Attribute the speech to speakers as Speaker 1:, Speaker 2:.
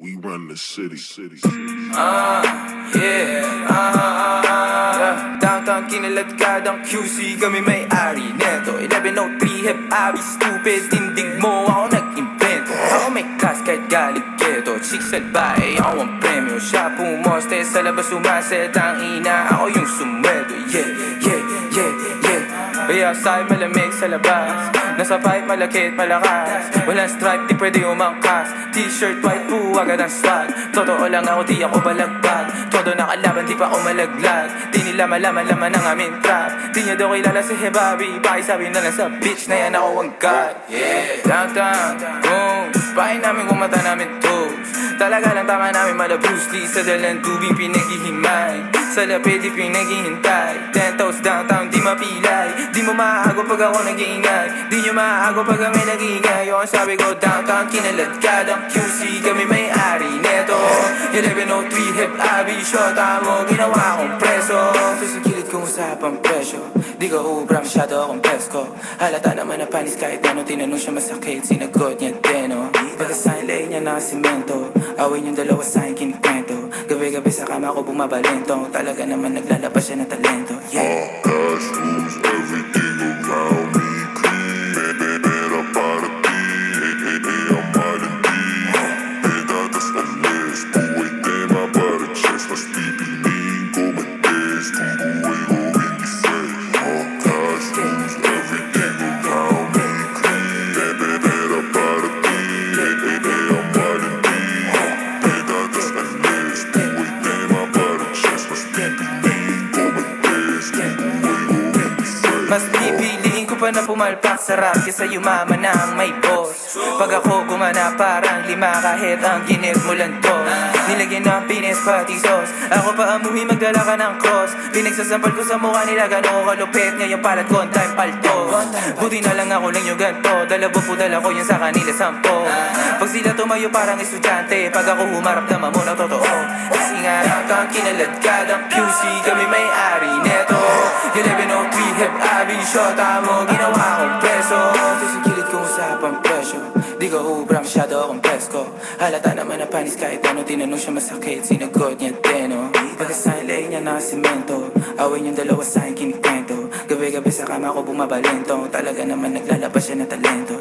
Speaker 1: We run the city.
Speaker 2: Downtown kinaladkadang QC, kami may-ari neto 1103 hep abi stupid, tindig mo ako nag-invento. Ako may class kahit galit keto, chicks at bae, ako ang premyo. Siya pumoste sa labas sumaset, ang ina ako yung sumweldo. Kaya sa'yo malamig sa labas, nasa pipe malakit malakas. Walang stripe di pwede umangkas, t-shirt white po agad ang swag. Totoo lang ako di ako balagbag, todo nakalaban di pa ako malaglag. Di nila malaman ang aming trap, di niya daw kilala si Hebabi. Pakisabi na lang sa bitch na yan ako ang god. Downtown, boom, pahin namin kung mata namin toes. Talaga lang tama namin mala Bruce Lee, sa dalang tubig pinaghihimay, sa lapid di pinaghihintay. 10 toes downtown di mapilay, di mo maago pag ako nag-iingay, di nyo maago pag kami nag-iingay. O ang sabi ko downtown kinaladkadang QC, kami may-ari neto 1103 hep abi, shota mo ginawa akong preso. Sa gilid kong usapang presyo, di ka ubra masyado akong pesko. Halata naman na panis kahit ano, tinanong siya masakit, sinagot niya deno. Pagkasahin lay niya na simento, awin yung dalawa sa'kin kinikwento. Gabi-gabi sa kama ko bumabalento, talaga naman naglalabas siya ng talento.
Speaker 1: Cash rules everything around me. Clean, pera para ti. Ang mahal hindi. Pedadas alis, buhay tema para chest. Mas pipiliin ko mag-test kung buhay ko hindi safe. Cash rules everything around me. Clean, pera para ti. Ang mahal hindi. Pedadas alis, buhay tema para chest. Mas pipiliin ko mag-test kung buhay ko hindi safe.
Speaker 2: Mas pipiliin ko pa na pumalpak sa rap kesa yumaman ng may boss. Pag ako gumana parang lima kahit ang ginit mo lang to. Nilagyan ng pinis pati sauce, ako pa amuhi magdala ka ng cross. Pinagsasampal ko sa mukha nila gano'n ko kalupit, ngayon palat ko ang time palto. Buti na lang ako lang yung ganto, dalawa po dala ko yun sa kanila 10. Pag sila tumayo parang estudyante, pag ako humarap naman mo na totoo. Kasi nga downtown kinaladkadang QC, kami may-ari neto 1103 hep abi, shota mo ginawa akong preso. Sa gilid kong usapang presyo, di ka ubra masyado akong pesko. Halata naman na panis kahit ano, tinanong siya masakit, sinagot niya deno. Pagkasahin lay niya na simento, awin yung dalawa sa'kin kinikwento. Gabi-gabi sa kama ko bumabalento, talaga naman naglalabas siya ng talento.